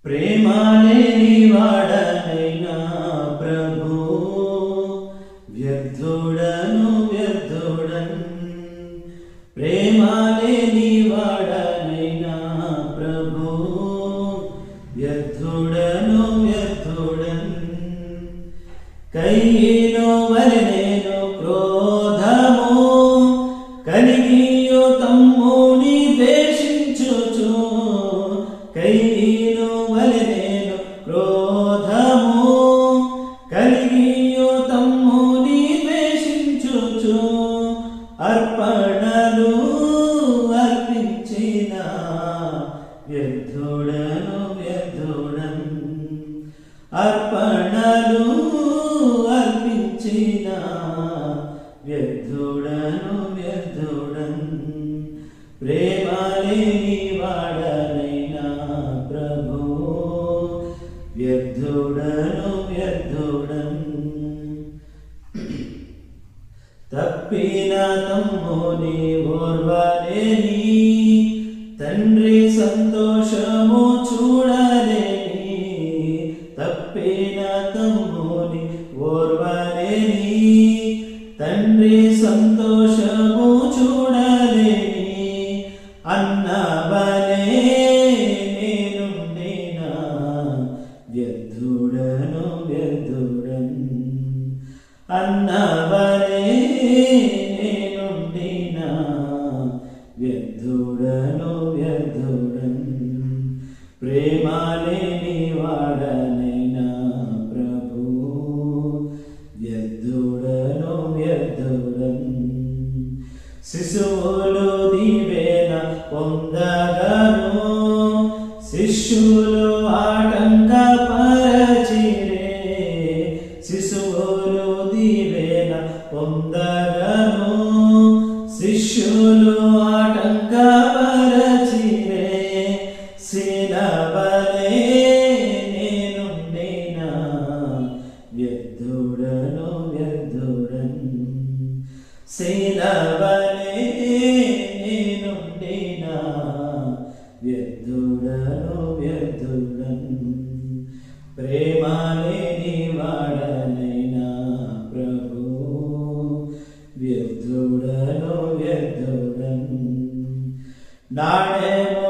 ప్రేమాలేని వాడనైనా ప్రభు వ్యర్థుడను వ్యర్థుడన్ ప్రేమాలేని వాడనైనా ప్రభు వ్యర్థుడను వ్యర్థుడన్ కయ్యేను వలెను క్రోధము కలిగియు తమ్ముని ద్వేషించుచు కయ్యేను వలెను క్రోధము కలిగియు తమ్ముని ద్వేషించుచు అర్పణలు అర్పించిన వ్యర్థుడను వ్యర్థుడన్ అర్పణలు అర్పించిన వ్యర్థుడను వ్యర్థుడన్ ప్రేమలేని వాడనైనా ప్రభు వ్యర్థుడను వ్యర్థుడన్ తప్పిన తమ్ముని ఓర్వలేని తండ్రి సంతోషము చూడలేని తప్పిన తమ్ముని ఓర్వలేని తండ్రి సంతోషము చూడలేని అన్నవలే నేనుండినా వ్యర్థుడను వ్యర్థుడన్ అన్నవలే నేనుండినా వ్యర్థుడను వ్యర్థుడన్ ప్రేమలేని వాడనైనా ప్రభు వ్యర్థుడను వ్యర్థుడన్ శిశువులు దీవెన పొందగను శిష్యులు ఆటంకపరచిరే శిశువులు దీవెన పొందగను శిష్యులు ఆటంకపరచిరే శిలవలే నేనుండినా వ్యర్థుడను వ్యర్థుడన్ శిలవలే నేనుండినా వ్యర్థుడను వ్యర్థుడన్ ప్రేమలేని వాడనైనా ప్రభు వ్యర్థుడను వ్యర్థుడన్ నాడేమో